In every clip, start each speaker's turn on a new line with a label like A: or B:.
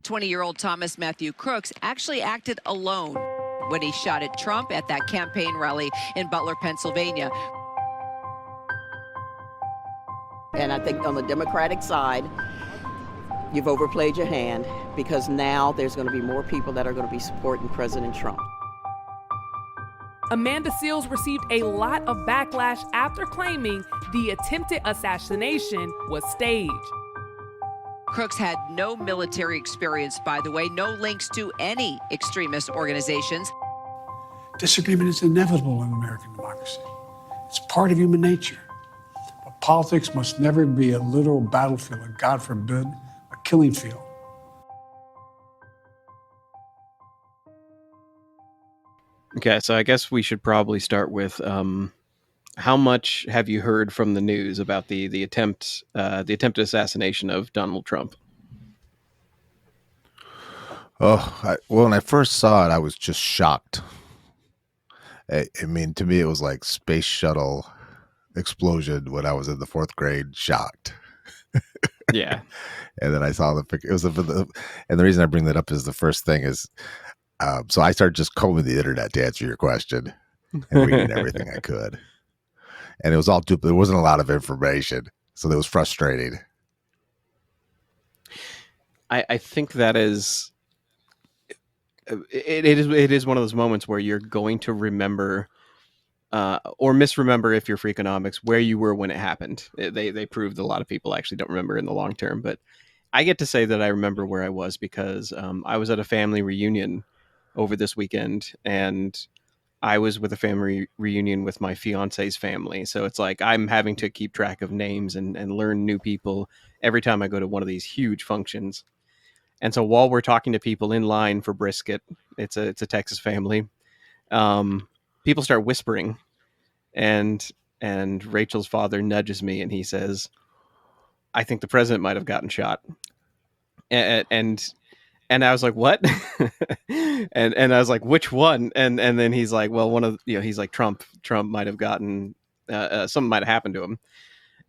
A: 20-year-old Thomas Matthew Crooks actually acted alone when he shot at Trump at that campaign rally in Butler, Pennsylvania.
B: And I think on the Democratic side, you've overplayed your hand, because now there's going to be more people that are going to be supporting President Trump.
C: Amanda Seales received a lot of backlash after claiming the attempted assassination was staged.
A: Crooks had no military experience, by the way, no links to any extremist organizations.
D: Disagreement is inevitable in American democracy. It's part of human nature. But politics must never be a literal battlefield, or God forbid, a killing field.
E: Okay, so I guess we should probably start with how much have you heard from the news about the attempted assassination of Donald Trump?
F: Well, when I first saw it, I was just shocked. I mean, to me, it was like space shuttle explosion when I was in the 4th grade. Shocked.
E: Yeah.
F: And then I saw the picture. And the reason I bring that up is the first thing is, so I started just combing the internet to answer your question and reading everything I could. And it was all duplicate. There wasn't a lot of information, so it was frustrating.
E: I think that is it is one of those moments where you're going to remember or misremember, if you're Freakonomics, where you were when it happened. They proved a lot of people actually don't remember in the long term, but I get to say that I remember where I was because I was at a family reunion over this weekend, and I was with a family reunion with my fiance's family. So it's like I'm having to keep track of names and learn new people every time I go to one of these huge functions. And so while we're talking to people in line for brisket, it's a Texas family, people start whispering, and Rachel's father nudges me and he says, "I think the president might have gotten shot." And I was like, "What?" and I was like, "Which one?" And then he's like, "Well, one of he's like Trump might have gotten something might have happened to him."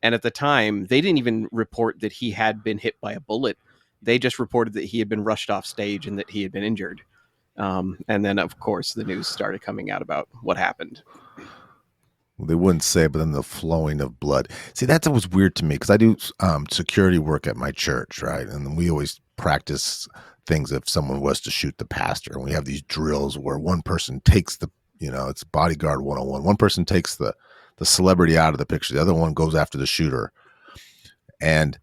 E: And at the time, they didn't even report that he had been hit by a bullet. They just reported that he had been rushed off stage and that he had been injured. And then, of course, the news started coming out about what happened.
F: Well, they wouldn't say, but then the flowing of blood. See, that was weird to me because I do security work at my church, right? And we always practice things if someone was to shoot the pastor. And we have these drills where one person takes it's bodyguard 101. One person takes the celebrity out of the picture. The other one goes after the shooter. And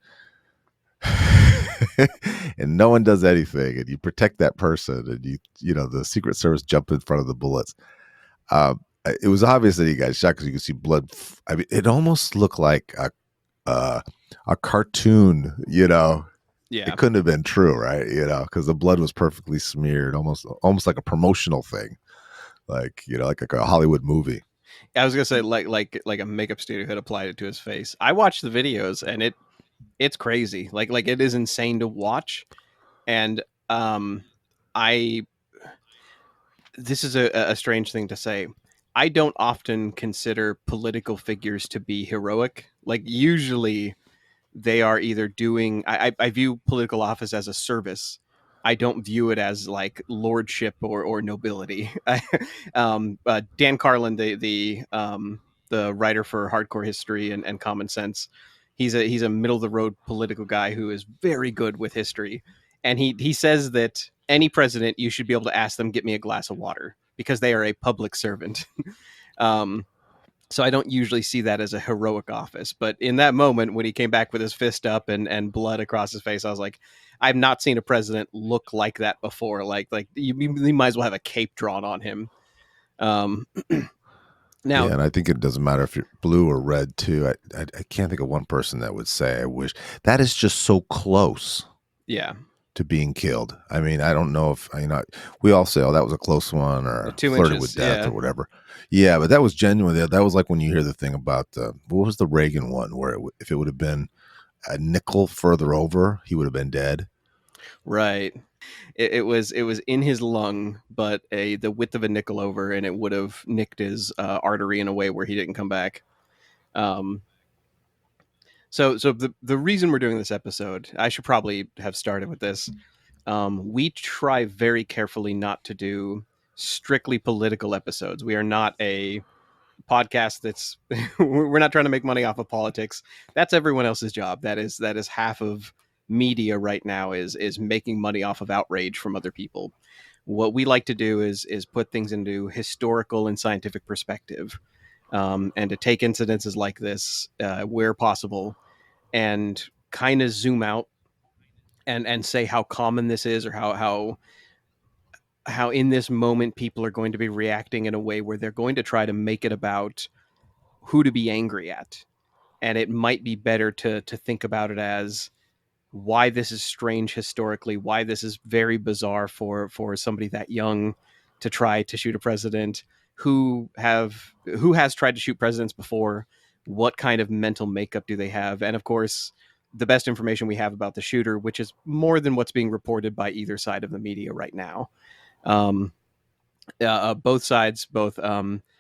F: and no one does anything, and you protect that person, and the Secret Service jump in front of the bullets. It was obvious that he got shot because you could see blood. I mean, it almost looked like a cartoon. Yeah, it couldn't have been true, right? Because the blood was perfectly smeared, almost like a promotional thing, like a Hollywood movie.
E: I was gonna say like a makeup studio had applied it to his face. I watched the videos, and it's crazy. Like it is insane to watch. And this is a strange thing to say. I don't often consider political figures to be heroic. Like usually they are either doing, I view political office as a service. I don't view it as like lordship or nobility. Dan Carlin, the writer for Hardcore History and Common Sense, he's a middle of the road political guy who is very good with history. And he says that any president, you should be able to ask them, get me a glass of water, because they are a public servant. So I don't usually see that as a heroic office. But in that moment, when he came back with his fist up and blood across his face, I was like, I've not seen a president look like that before. Like you might as well have a cape drawn on him. Now,
F: and I think it doesn't matter if you're blue or red too. I can't think of one person that would say, I wish. That is just so close.
E: Yeah.
F: To being killed. I mean, I don't know if we all say, "Oh, that was a close one," or flirted with death, or whatever. Yeah, but that was genuine. That was like when you hear the thing about what was the Reagan one, where if it would have been a nickel further over, he would have been dead.
E: Right. It was in his lung, but the width of a nickel over, and it would have nicked his artery in a way where he didn't come back. So the reason we're doing this episode, I should probably have started with this. We try very carefully not to do strictly political episodes. We are not a podcast that's we're not trying to make money off of politics. That's everyone else's job. That is half of media right now is making money off of outrage from other people. What we like to do is put things into historical and scientific perspective, and to take incidences like this where possible and kind of zoom out and say how common this is, or how in this moment people are going to be reacting in a way where they're going to try to make it about who to be angry at. And it might be better to think about it as why this is strange historically, why this is very bizarre for somebody that young to try to shoot a president, who has tried to shoot presidents before, what kind of mental makeup do they have, and of course the best information we have about the shooter, which is more than what's being reported by either side of the media right now. Um, both sides, both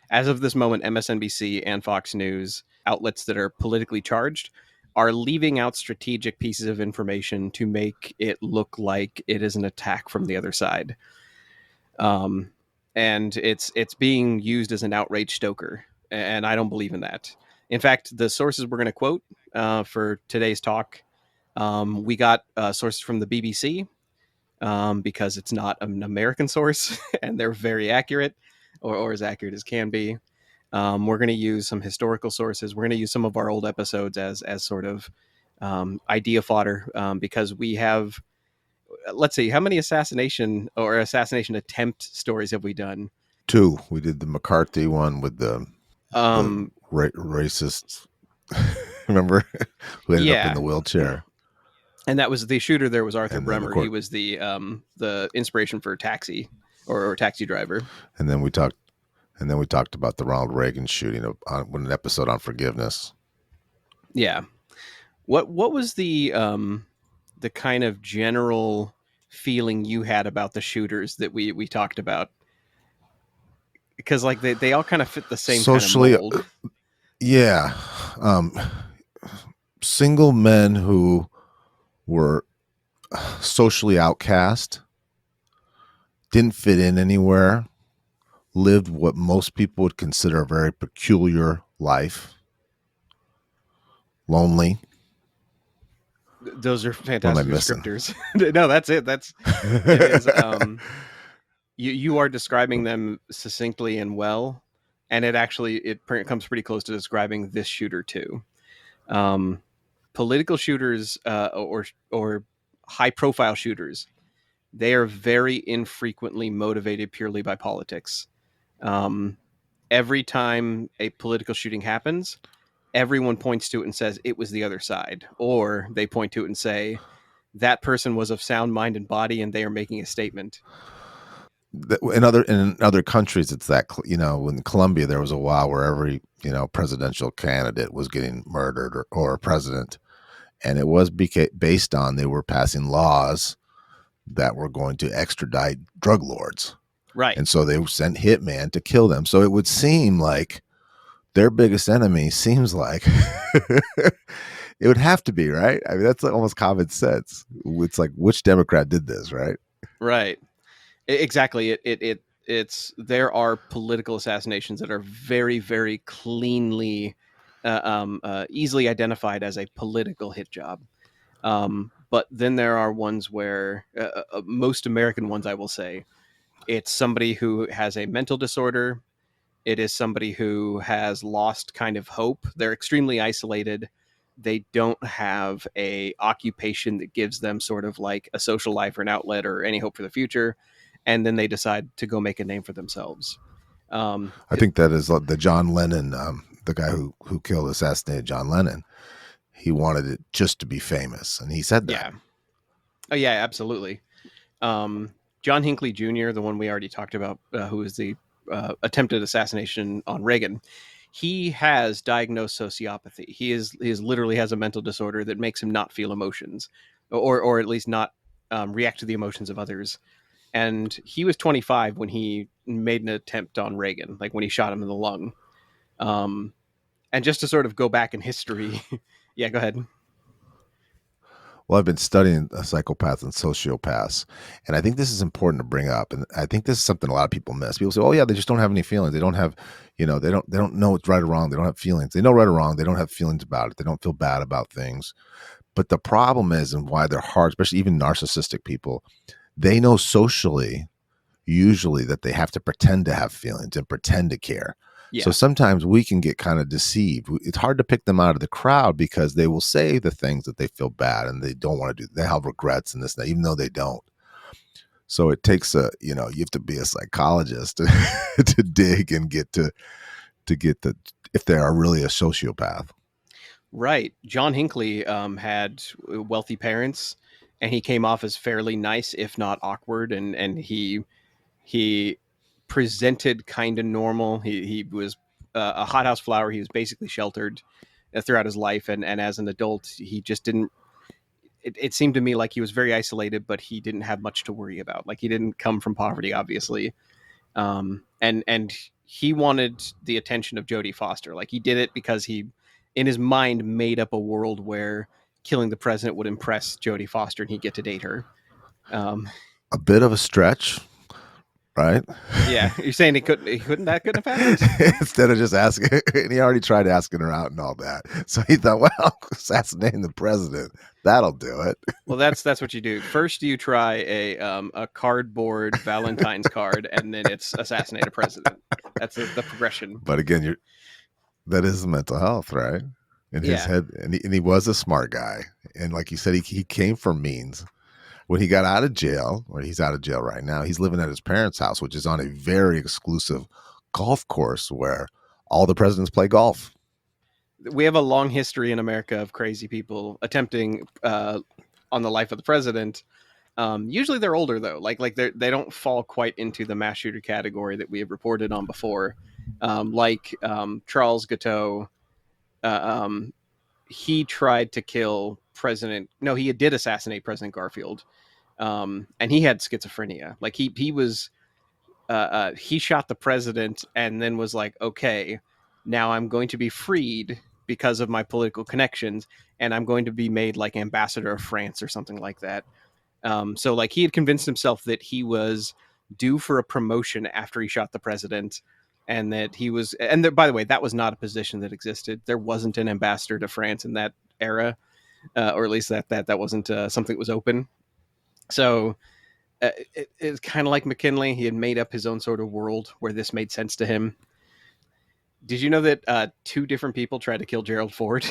E: as of this moment, MSNBC and Fox News, outlets that are politically charged, are leaving out strategic pieces of information to make it look like it is an attack from the other side. And it's being used as an outrage stoker, and I don't believe in that. In fact, the sources we're going to quote for today's talk, we got sources from the BBC, because it's not an American source and they're very accurate, or as accurate as can be. We're going to use some historical sources. We're going to use some of our old episodes as sort of idea fodder, because we have, let's see, how many assassination attempt stories have we done?
F: 2. We did the McCarthy one with the racist, remember, who ended up in the wheelchair.
E: And that was the shooter. There was Arthur
F: And
E: Bremer. He was the inspiration for Taxi, or Taxi Driver.
F: And then we talked about the Ronald Reagan shooting on an episode on forgiveness.
E: Yeah. What was the kind of general feeling you had about the shooters that we talked about? Because like they all kind of fit the same
F: socially,
E: kind of mold.
F: Yeah. Single men who were socially outcast, didn't fit in anywhere, lived what most people would consider a very peculiar life, lonely.
E: Those are fantastic descriptors. No, that's it. It is. You are describing them succinctly and well, and it comes pretty close to describing this shooter too. Political shooters, or high profile shooters, they are very infrequently motivated purely by politics. Every time a political shooting happens, everyone points to it and says it was the other side, or they point to it and say that person was of sound mind and body and they are making a statement.
F: In other countries, it's that, in Colombia there was a while where every presidential candidate was getting murdered, or president, and it was based on they were passing laws that were going to extradite drug lords,
E: right?
F: And so they sent hitman to kill them. So it would seem like their biggest enemy seems like it would have to be, right? I mean, that's like almost common sense. It's like, which Democrat did this, right?
E: Right. Exactly. There are political assassinations that are very, very cleanly, easily identified as a political hit job. But then there are ones where, most American ones, I will say, it's somebody who has a mental disorder. It is somebody who has lost kind of hope. They're extremely isolated. They don't have a occupation that gives them sort of like a social life or an outlet or any hope for the future. And then they decide to go make a name for themselves.
F: I think that is the John Lennon, the guy who assassinated John Lennon. He wanted it just to be famous, and he said that.
E: Yeah. Oh yeah, absolutely. John Hinckley Jr., the one we already talked about, who was the attempted assassination on Reagan, he has diagnosed sociopathy. He is literally has a mental disorder that makes him not feel emotions, or at least not react to the emotions of others. And he was 25 when he made an attempt on Reagan, like when he shot him in the lung. And just to sort of go back in history, yeah, go ahead.
F: Well, I've been studying psychopaths and sociopaths, and I think this is important to bring up. And I think this is something a lot of people miss. People say, "Oh, yeah, they just don't have any feelings. They don't have, they don't know what's right or wrong. They don't have feelings. They know right or wrong. They don't have feelings about it. They don't feel bad about things." But the problem is, and why they're hard, especially even narcissistic people, they know socially, usually, that they have to pretend to have feelings and pretend to care.
E: Yeah.
F: So sometimes we can get kind of deceived. It's hard to pick them out of the crowd because they will say the things that they feel bad and they don't want to do. They have regrets and this and that, even though they don't. So it takes you have to be a psychologist to dig and get to get if they are really a sociopath.
E: Right. John Hinckley had wealthy parents, and he came off as fairly nice, if not awkward, and he presented kind of normal. He was a hothouse flower. He was basically sheltered throughout his life, and as an adult, he just didn't. It seemed to me like he was very isolated, but he didn't have much to worry about. Like, he didn't come from poverty, obviously, and he wanted the attention of Jodie Foster. Like, he did it because he, in his mind, made up a world where killing the president would impress Jodie Foster and he'd get to date her.
F: A bit of a stretch, right?
E: Yeah, you're saying that couldn't have happened?
F: Instead of just asking, and he already tried asking her out and all that. So he thought, well, assassinating the president, that'll do it.
E: Well, that's what you do. First, you try a cardboard Valentine's card, and then it's assassinate a president. That's the progression.
F: But again, that is mental health, right? In his
E: Yeah.
F: head, and he was a smart guy, and like you said, he came from means. When he got out of jail, or he's out of jail right now, he's living at his parents' house, which is on a very exclusive golf course where all the presidents play golf.
E: We have a long history in America of crazy people attempting on the life of the president. Usually they're older, though. Like they don't fall quite into the mass shooter category that we have reported on before. Charles Guiteau, he tried to kill he did assassinate President Garfield. And he had schizophrenia. Like he was, he shot the president and then was like, okay, now I'm going to be freed because of my political connections, and I'm going to be made like ambassador of France or something like that. So like he had convinced himself that he was due for a promotion after he shot the president, and that he was, by the way, that was not a position that existed. There wasn't an ambassador to France in that era, or at least that wasn't something that was open. So it's kind of like McKinley. He had made up his own sort of world where this made sense to him. Did you know that two different people tried to kill Gerald Ford?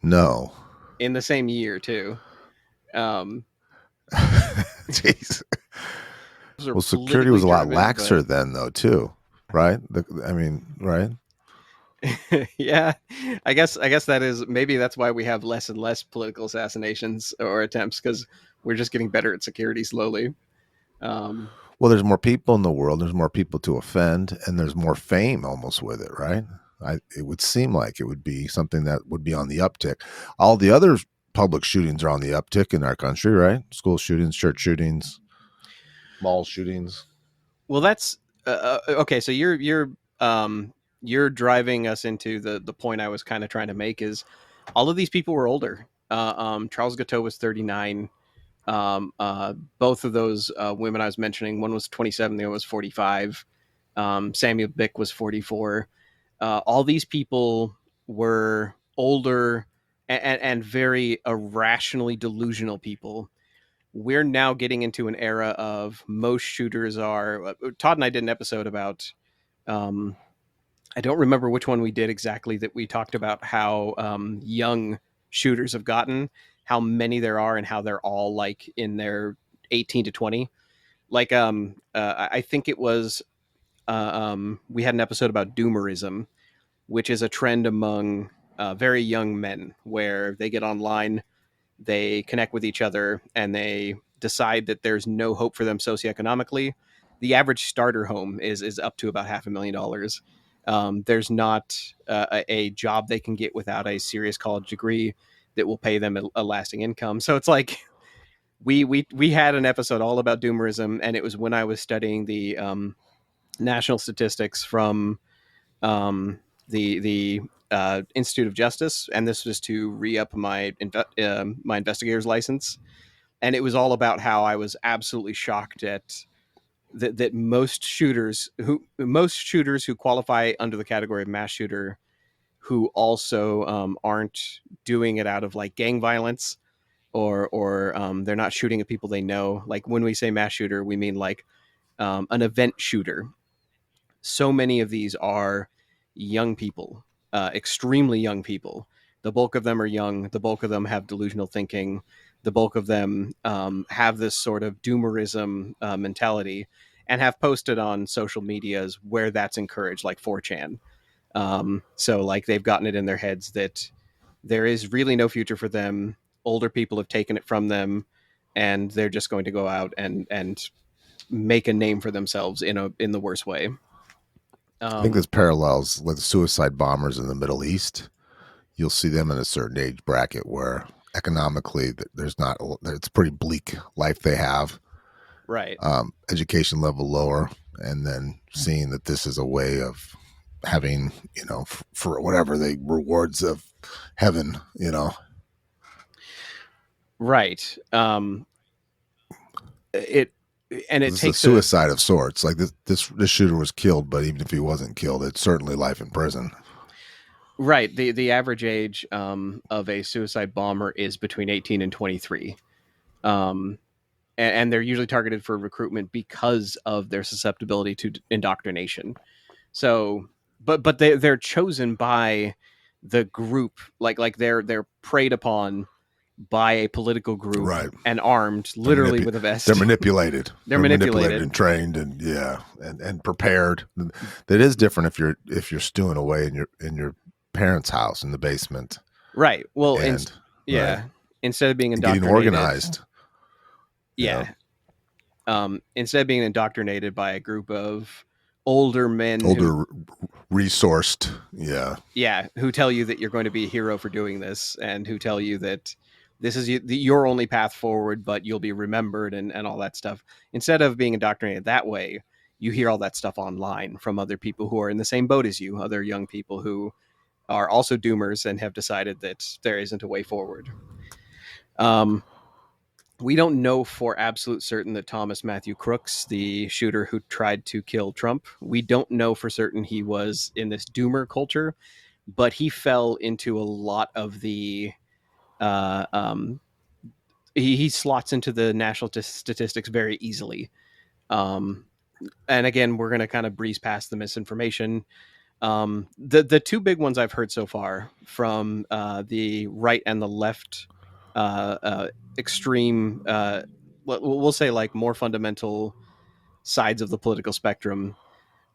F: No.
E: In the same year, too.
F: Jeez. Well, security was a lot laxer then, though, too, right? Right?
E: Yeah, I guess that is, maybe that's why we have less and less political assassinations or attempts, because we're just getting better at security slowly.
F: Well, there's more people in the world. There's more people to offend, and there's more fame almost with it, right? It would seem like it would be something that would be on the uptick. All the other public shootings are on the uptick in our country, right? School shootings, church shootings, mall shootings.
E: Well, that's okay. So you're driving us into the point I was kind of trying to make, is all of these people were older. Charles Guiteau was 39. Both of those women I was mentioning, one was 27, the other was 45. Samuel Bick was 44. All these people were older and very irrationally delusional people. We're now getting into an era of most shooters are. Todd and I did an episode about. I don't remember which one we did exactly, that we talked about how young shooters have gotten, how many there are, and how they're all like in their 18 to 20. Like I think it was we had an episode about doomerism, which is a trend among very young men where they get online, they connect with each other, and they decide that there's no hope for them socioeconomically. The average starter home is up to about $500,000. There's not a job they can get without a serious college degree that will pay them a lasting income. So it's like we had an episode all about doomerism, and it was when I was studying the national statistics from the Institute of Justice, and this was to re-up my my investigator's license. And it was all about how I was absolutely shocked at that most shooters who qualify under the category of mass shooter, who also aren't doing it out of like gang violence, or they're not shooting at people they know. Like when we say mass shooter, we mean like an event shooter. So many of these are young people, extremely young people. The bulk of them are young. The bulk of them have delusional thinking. The bulk of them have this sort of doomerism mentality, and have posted on social medias where that's encouraged, like 4chan. So like they've gotten it in their heads that there is really no future for them. Older people have taken it from them, and they're just going to go out and make a name for themselves in the worst way.
F: I think there's parallels with suicide bombers in the Middle East. You'll see them in a certain age bracket where economically there's not, it's a pretty bleak life they have.
E: Right.
F: Education level lower, and then seeing that this is a way of having, for whatever the rewards of heaven,
E: Right. It
F: it's
E: takes
F: a suicide of sorts. Like this shooter was killed, but even if he wasn't killed, it's certainly life in prison.
E: Right. The average age of a suicide bomber is between 18 and 23. And they're usually targeted for recruitment because of their susceptibility to indoctrination. So, but they're chosen by the group, like they're preyed upon by a political group,
F: right,
E: and armed literally with a vest.
F: They're manipulated.
E: They're manipulated
F: and trained and and prepared. That is different if you're stewing away in your parents' house in the basement.
E: Right. Well,
F: and,
E: right. Instead of being indoctrinated,
F: getting organized.
E: Yeah. Instead of being indoctrinated by a group of older men,
F: resourced,
E: who tell you that you're going to be a hero for doing this, and who tell you that this is your only path forward, but you'll be remembered and all that stuff. Instead of being indoctrinated that way, you hear all that stuff online from other people who are in the same boat as you, other young people who are also doomers and have decided that there isn't a way forward. We don't know for absolute certain that Thomas Matthew Crooks, the shooter who tried to kill Trump, we don't know for certain he was in this doomer culture, but he fell into a lot of the he slots into the national statistics very easily. And again, we're going to kind of breeze past the misinformation. The two big ones I've heard so far from the right and the left extreme, we'll say like more fundamental sides of the political spectrum.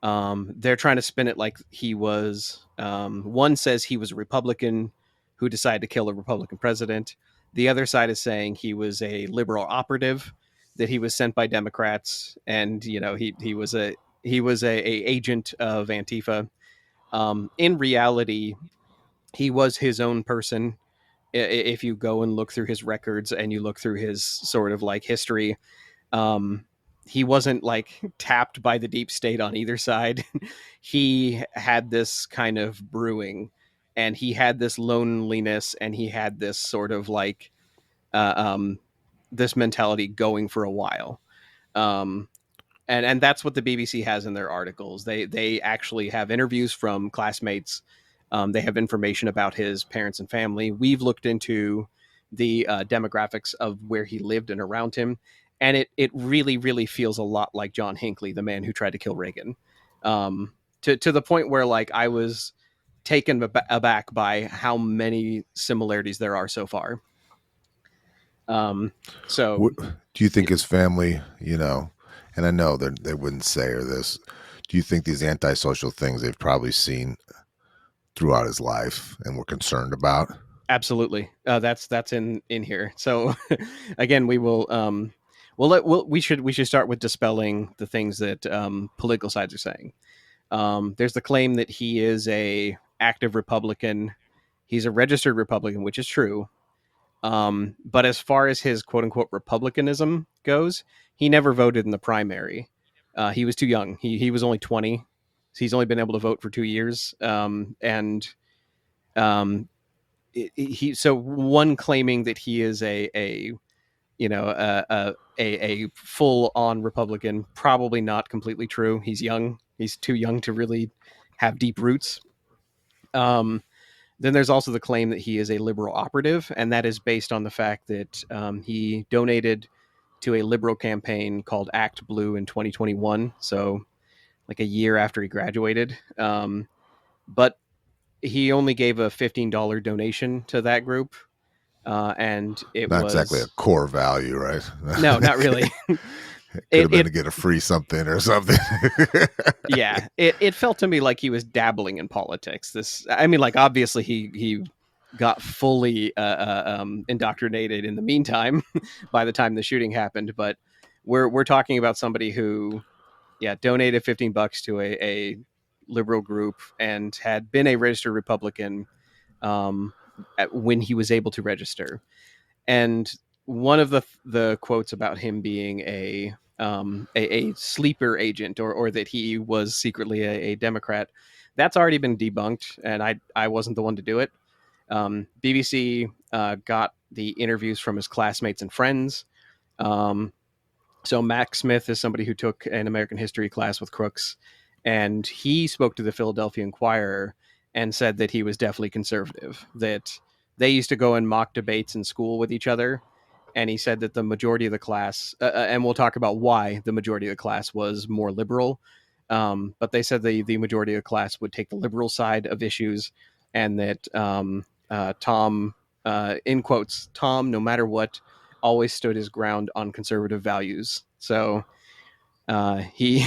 E: They're trying to spin it like he was, one says he was a Republican who decided to kill a Republican president. The other side is saying he was a liberal operative, that he was sent by Democrats, and he was a agent of Antifa. In reality, he was his own person. If you go and look through his records and you look through his sort of like history, he wasn't like tapped by the deep state on either side. He had this kind of brewing, and he had this loneliness, and he had this sort of like this mentality going for a while. And that's what the BBC has in their articles. They actually have interviews from classmates. They have information about his parents and family. We've looked into the demographics of where he lived and around him, and it really, really feels a lot like John Hinckley, the man who tried to kill Reagan, to the point where like I was taken aback by how many similarities there are so far. So,
F: do you think his family, and I know that they wouldn't say or this, do you think these antisocial things they've probably seen throughout his life and were concerned about?
E: Absolutely. That's in here. So again, we will, we should start with dispelling the things that political sides are saying. There's the claim that he is a active Republican. He's a registered Republican, which is true. But as far as his quote unquote Republicanism goes, he never voted in the primary. He was too young. He was only 20. He's only been able to vote for 2 years, and so one claiming that he is a you know a full on Republican, probably not completely true. He's young. He's too young to really have deep roots. Then there's also the claim that he is a liberal operative, and that is based on the fact that he donated to a liberal campaign called Act Blue in 2021, so like a year after he graduated. But he only gave a $15 donation to that group, and it
F: Not exactly a
E: was
F: core value, right?
E: no, not really.
F: Could have been to get a free something or something.
E: Yeah, it felt to me like he was dabbling in politics. I mean, like obviously he got fully indoctrinated in the meantime by the time the shooting happened, but we're talking about somebody who, yeah, donated $15 to a liberal group and had been a registered Republican when he was able to register. And one of the quotes about him being a sleeper agent, or that he was secretly a Democrat, that's already been debunked, and I wasn't the one to do it. BBC got the interviews from his classmates and friends. So Mac Smith is somebody who took an American history class with Crooks, and he spoke to the Philadelphia Inquirer and said that he was definitely conservative, that they used to go in mock debates in school with each other. And he said that the majority of the class, and we'll talk about why the majority of the class was more liberal, but they said the majority of the class would take the liberal side of issues, and that Tom, in quotes, Tom, no matter what, always stood his ground on conservative values. So he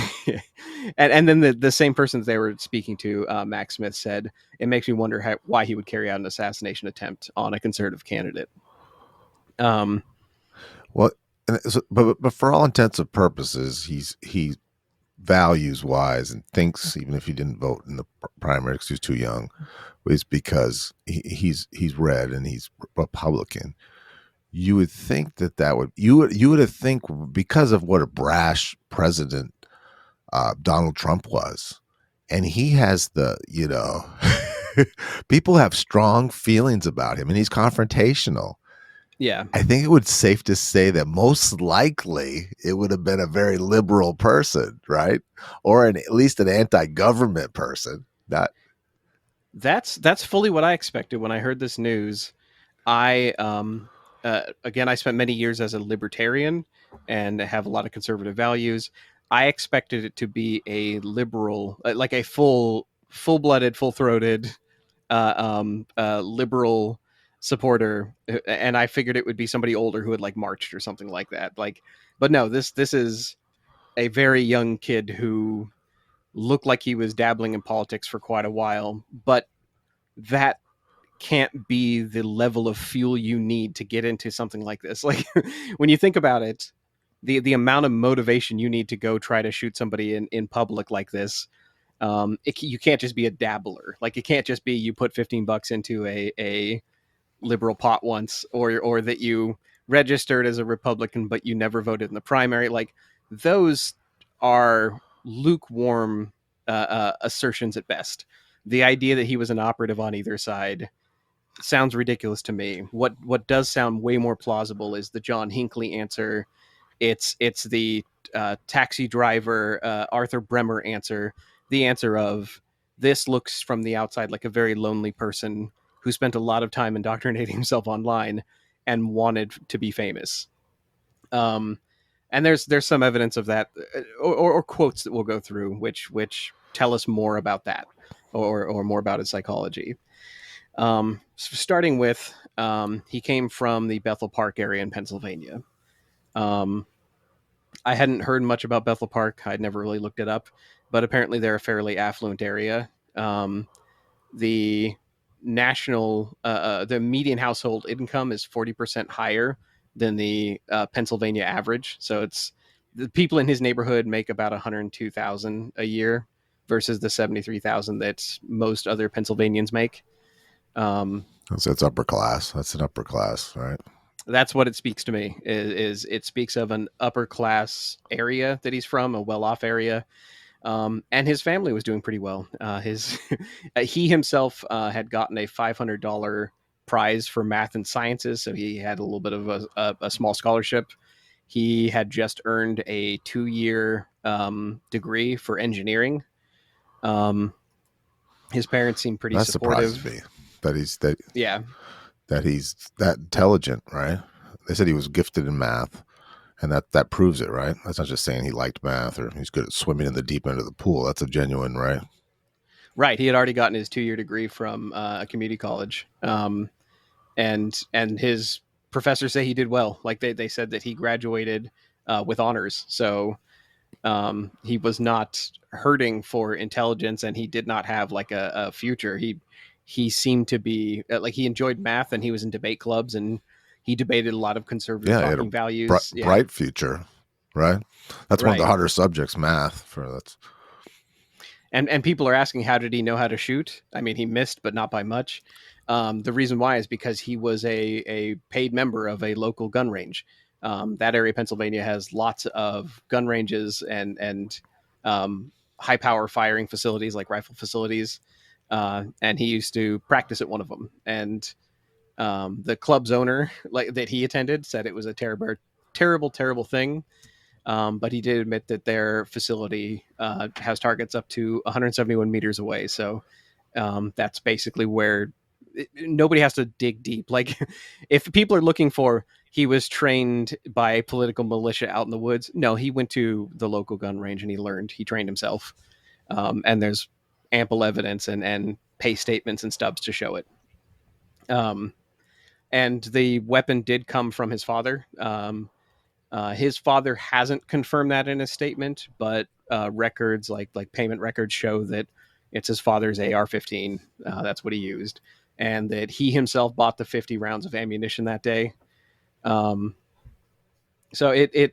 E: and then the same person that they were speaking to, Max Smith, said it makes me wonder why he would carry out an assassination attempt on a conservative candidate.
F: Well, but for all intents and purposes, he values wise and thinks, even if he didn't vote in the primary because he was too young, is because he's red and he's Republican. You would think that would you would have think, because of what a brash president Donald Trump was, and he has people have strong feelings about him, and he's confrontational.
E: Yeah,
F: I think it would safe to say that most likely it would have been a very liberal person, right? Or at least an anti-government person.
E: that's fully what I expected when I heard this news. I again, I spent many years as a libertarian and have a lot of conservative values. I expected it to be a liberal, like a full-blooded, full-throated liberal supporter, and I figured it would be somebody older who had like marched or something like that. Like, but no, this is a very young kid who looked like he was dabbling in politics for quite a while, but that can't be the level of fuel you need to get into something like this. Like when you think about it, the amount of motivation you need to go try to shoot somebody in public like this, you can't just be a dabbler. Like it can't just be you put $15 into a liberal pot once, or that you registered as a Republican but you never voted in the primary. Like those are lukewarm assertions at best. The idea that he was an operative on either side sounds ridiculous to me. What does sound way more plausible is the John Hinckley answer. It's the taxi driver Arthur Bremer answer. The answer of, this looks from the outside like a very lonely person who spent a lot of time indoctrinating himself online and wanted to be famous. And there's some evidence of that, or quotes that we'll go through, which tell us more about that, or more about his psychology. Starting with, he came from the Bethel Park area in Pennsylvania. I hadn't heard much about Bethel Park. I'd never really looked it up, but apparently they're a fairly affluent area. The the median household income is 40% higher than the Pennsylvania average. So it's the people in his neighborhood make about $102,000 a year versus the $73,000 that most other Pennsylvanians make.
F: So it's upper class. That's an upper class, right?
E: That's what it speaks to me. Is it speaks of an upper class area that he's from, a well-off area. And his family was doing pretty well. He himself had gotten a $500 prize for math and sciences, so he had a little bit of a small scholarship. He had just earned a 2-year degree for engineering. His parents seemed pretty
F: That
E: supportive.
F: surprises me that
E: Yeah,
F: he's that intelligent, right? They said he was gifted in math, and that proves it, right? That's not just saying he liked math or he's good at swimming in the deep end of the pool. That's a genuine, right?
E: right. He had already gotten his 2-year degree from a community college, and his professors say he did well. Like they said that he graduated with honors. So he was not hurting for intelligence, and he did not have like a future. He seemed to be like he enjoyed math, and he was in debate clubs, and he debated a lot of conservative
F: Yeah, he had
E: talking
F: a
E: values.
F: bright future, right? That's one of the
E: Right.
F: harder subjects, math.
E: And people are asking, how did he know how to shoot? I mean, he missed, but not by much. The reason why is because he was a paid member of a local gun range. That area of Pennsylvania has lots of gun ranges and high power firing facilities like rifle facilities. And he used to practice at one of them. And the club's owner, like that he attended, said it was a terrible thing. But he did admit that their facility has targets up to 171 meters away. So that's basically where nobody has to dig deep. Like if people are looking for, he was trained by a political militia out in the woods. No, he went to the local gun range and he trained himself. And there's ample evidence and pay statements and stubs to show it. And the weapon did come from his father. His father hasn't confirmed that in his statement, but records like payment records show that it's his father's AR-15. That's what he used, and that he himself bought the 50 rounds of ammunition that day. So it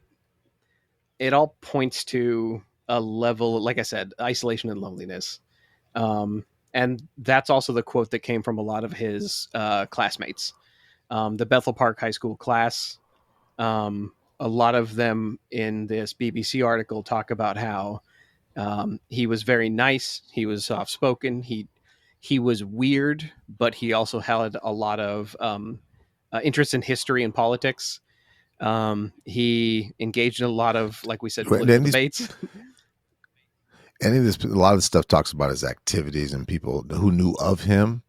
E: all points to a level, like I said, isolation and loneliness. And that's also the quote that came from a lot of his classmates. The Bethel Park High School class, a lot of them in this BBC article talk about how he was very nice. He was soft spoken. He was weird, but he also had a lot of interest in history and politics. He engaged in a lot of, like we said, political debates.
F: A lot of this stuff talks about his activities and people who knew of him.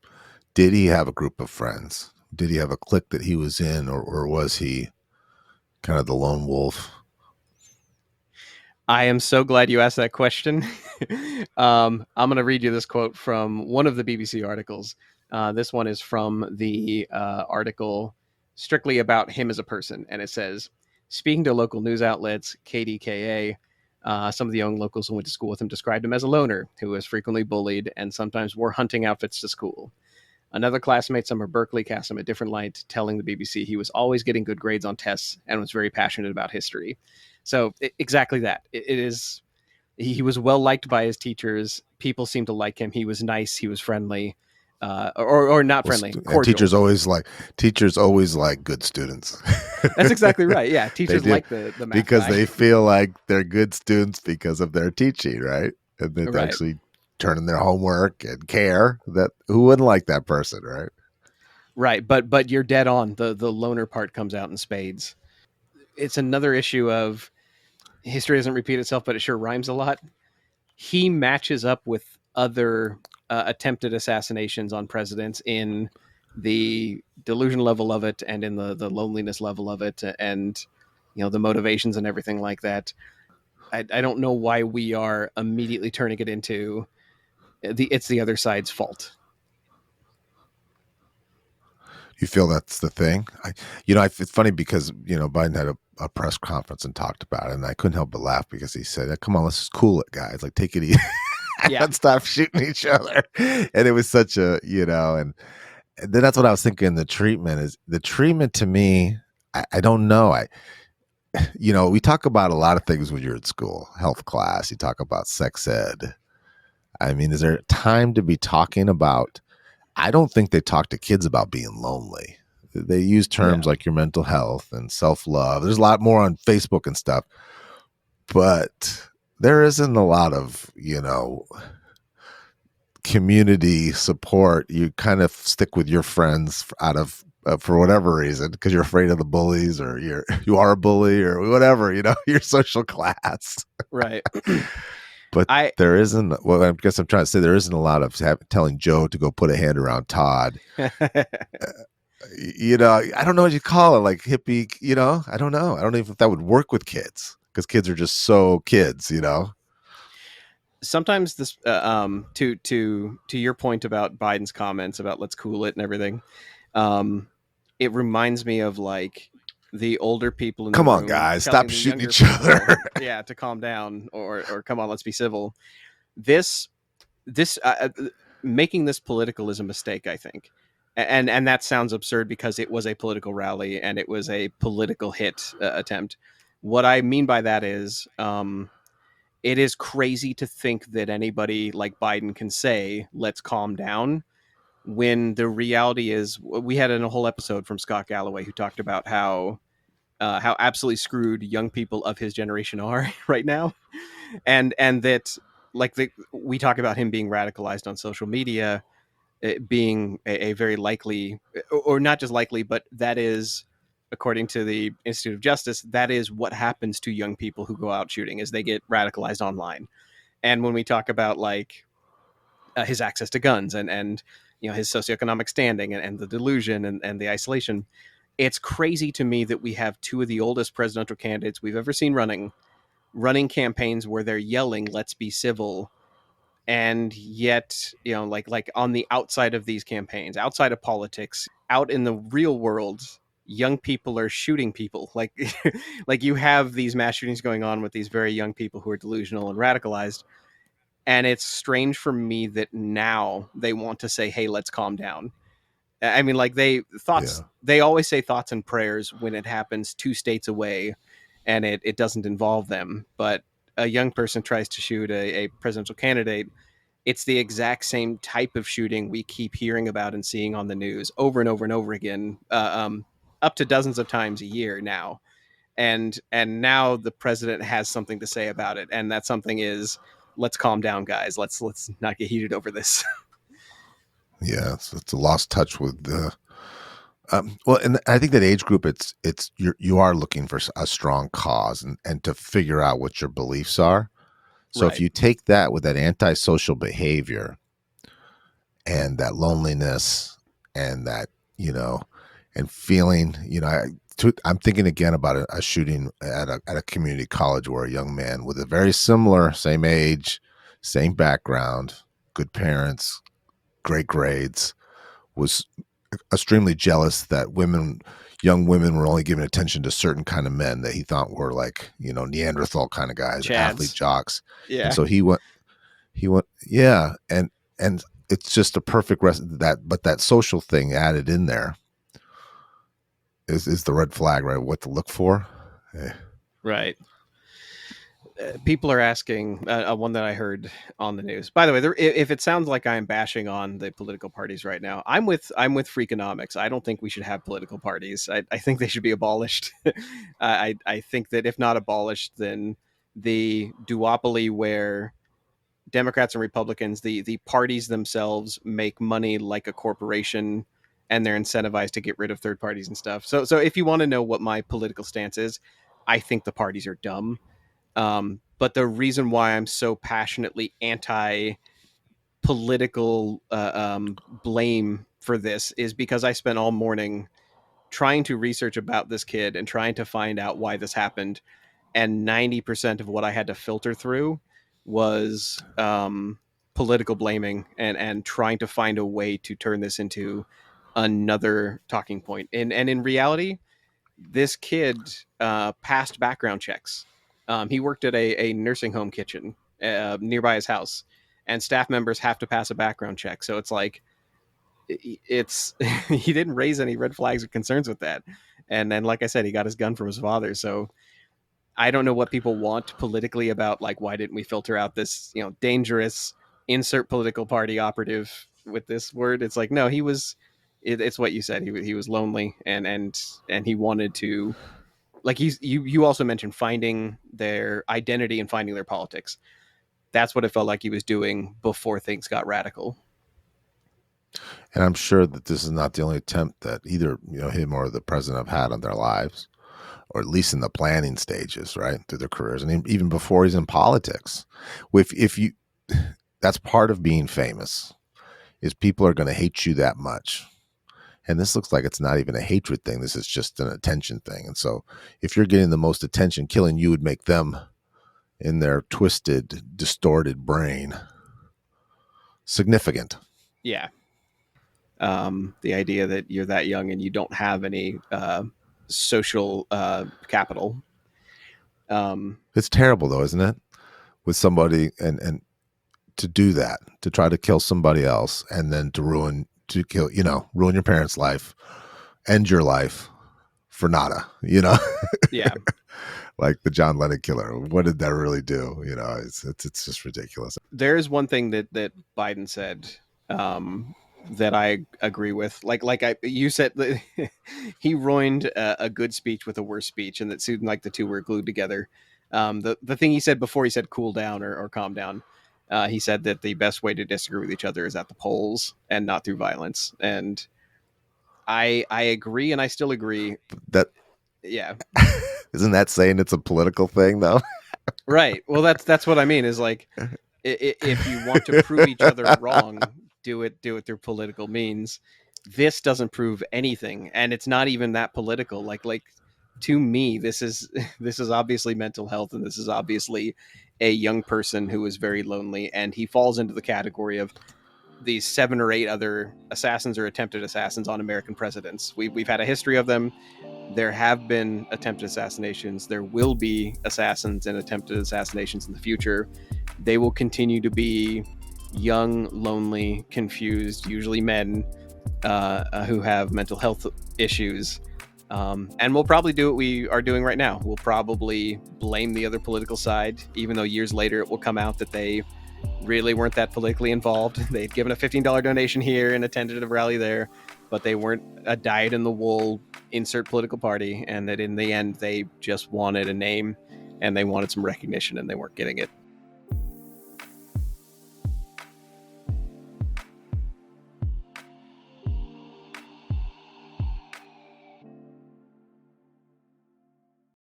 F: Did he have a group of friends? Did he have a clique that he was in, or was he kind of the lone wolf?
E: I am so glad you asked that question. I'm going to read you this quote from one of the BBC articles. This one is from the article strictly about him as a person. And it says, speaking to local news outlets, KDKA, some of the young locals who went to school with him described him as a loner who was frequently bullied and sometimes wore hunting outfits to school. Another classmate, Summer Berkeley, cast him a different light, telling the BBC he was always getting good grades on tests and was very passionate about history. So exactly that. He was well liked by his teachers. People seemed to like him. He was nice. He was friendly, or not friendly. Cordial.
F: Teachers always like good students.
E: That's exactly right. Yeah, teachers like the math
F: because
E: guy.
F: They feel like they're good students because of their teaching, right? And they're actually turning their homework and care. That who wouldn't like that person, right?
E: Right, but you're dead on. The loner part comes out in spades. It's another issue of history doesn't repeat itself, but it sure rhymes a lot. He matches up with other attempted assassinations on presidents in the delusion level of it and in the loneliness level of it, and the motivations and everything like that. I don't know why we are immediately turning it into it's the other side's fault.
F: You feel that's the thing? It's funny because Biden had a press conference and talked about it, and I couldn't help but laugh because he said, "Come on, let's just cool it, guys. Like, take it easy, and stop shooting each other." And it was such a and then that's what I was thinking. The treatment to me. I don't know. We talk about a lot of things when you're in school, health class. You talk about sex ed. I mean, is there time to be talking about? I don't think they talk to kids about being lonely. They use terms like your mental health and self-love. There's a lot more on Facebook and stuff, but there isn't a lot of, community support. You kind of stick with your friends out of for whatever reason, because you're afraid of the bullies, or you are a bully, or whatever, your social class.
E: Right.
F: But
E: I
F: there isn't. Well, I guess I'm trying to say there isn't a lot of telling Joe to go put a hand around Todd. I don't know what you call it, like hippie. I don't know. I don't even know if that would work with kids, because kids are just so kids.
E: Sometimes this to your point about Biden's comments about let's cool it and everything, it reminds me of like the older people in
F: Come
E: the
F: on,
E: room
F: guys,
E: telling
F: stop
E: the
F: shooting
E: younger
F: each other.
E: people, yeah, to calm down, or come on, let's be civil. This making this political is a mistake, I think. And that sounds absurd because it was a political rally and it was a political hit attempt. What I mean by that is, it is crazy to think that anybody like Biden can say, let's calm down, when the reality is, we had in a whole episode from Scott Galloway who talked about how absolutely screwed young people of his generation are right now. And that, like, we talk about him being radicalized on social media, it being a very likely, or not just likely, but that is, according to the Institute of Justice, that is what happens to young people who go out shooting, is they get radicalized online. And when we talk about like his access to guns, and his socioeconomic standing, and the delusion, and the isolation, it's crazy to me that we have two of the oldest presidential candidates we've ever seen running campaigns where they're yelling, let's be civil. And yet, like on the outside of these campaigns, outside of politics, out in the real world, young people are shooting people. Like like you have these mass shootings going on with these very young people who are delusional and radicalized. And it's strange for me that now they want to say, hey, let's calm down. I mean, like,
F: Yeah.
E: they always say thoughts and prayers when it happens 2 states away and it doesn't involve them. But a young person tries to shoot a presidential candidate. It's the exact same type of shooting we keep hearing about and seeing on the news over and over and over again, up to dozens of times a year now. And now the president has something to say about it, and that something is, let's calm down, guys. Let's not get heated over this.
F: Yeah, it's a lost touch with the. Well, and I think that age group, you are looking for a strong cause, and to figure out what your beliefs are. So if
E: Right.
F: you take that with that antisocial behavior and that loneliness, and that, and feeling, I'm thinking again about a shooting at a community college, where a young man with a very similar, same age, same background, good parents, great grades, was extremely jealous that young women were only giving attention to certain kind of men that he thought were like, Neanderthal kind of guys,
E: Chads.
F: athlete jocks.
E: Yeah.
F: And so he went, yeah. And it's just a perfect but that social thing added in there is the red flag, right? What to look for.
E: Right. People are asking, one that I heard on the news. By the way, if it sounds like I'm bashing on the political parties right now, I'm with Freakonomics. I don't think we should have political parties. I think they should be abolished. I think that if not abolished, then the duopoly where Democrats and Republicans, the parties themselves, make money like a corporation, and they're incentivized to get rid of third parties and stuff. So if you want to know what my political stance is, I think the parties are dumb. But the reason why I'm so passionately anti political blame for this is because I spent all morning trying to research about this kid and trying to find out why this happened. And 90% of what I had to filter through was political blaming, and trying to find a way to turn this into another talking point. And in reality, this kid passed background checks. He worked at a nursing home kitchen nearby his house, and staff members have to pass a background check. So it's like, it's he didn't raise any red flags or concerns with that. And then, like I said, he got his gun from his father. So I don't know what people want politically about, like, why didn't we filter out this, dangerous insert political party operative with this word? It's like, no, it's what you said. He was lonely, and he wanted to like you also mentioned finding their identity and finding their politics. That's what it felt like he was doing before things got radical.
F: And I'm sure that this is not the only attempt that either him or the president have had on their lives, or at least in the planning stages, right, through their careers, and even before he's in politics. If you, that's part of being famous, is people are going to hate you that much. And this looks like it's not even a hatred thing. This is just an attention thing. And so if you're getting the most attention, killing you would make them, in their twisted, distorted brain, significant.
E: Yeah. The idea that you're that young and you don't have any social capital.
F: It's terrible, though, isn't it? With somebody and to do that, to try to kill somebody else, and then to ruin your parents' life, end your life for nada,
E: Yeah.
F: Like the John Lennon killer. What did that really do? It's just ridiculous.
E: There is one thing that Biden said that I agree with. You said that he ruined a good speech with a worse speech, and that seemed like the two were glued together. The thing he said before, he said cool down or calm down. He said that the best way to disagree with each other is at the polls and not through violence. And I agree, and I still agree.
F: That,
E: yeah.
F: Isn't that saying it's a political thing, though?
E: Right. Well, that's what I mean, is like, if you want to prove each other wrong, do it through political means. This doesn't prove anything, and it's not even that political. Like to me, this is obviously mental health, and this is obviously a young person who is very lonely, and he falls into the category of these 7 or 8 other assassins or attempted assassins on American presidents. We've had a history of them. There have been attempted assassinations. There will be assassins and attempted assassinations in the future. They will continue to be young, lonely, confused, usually men who have mental health issues. And we'll probably do what we are doing right now. We'll probably blame the other political side, even though years later it will come out that they really weren't that politically involved. They'd given a $15 donation here and attended a rally there, but they weren't a dyed-in-the-wool insert political party, and that in the end they just wanted a name and they wanted some recognition and they weren't getting it.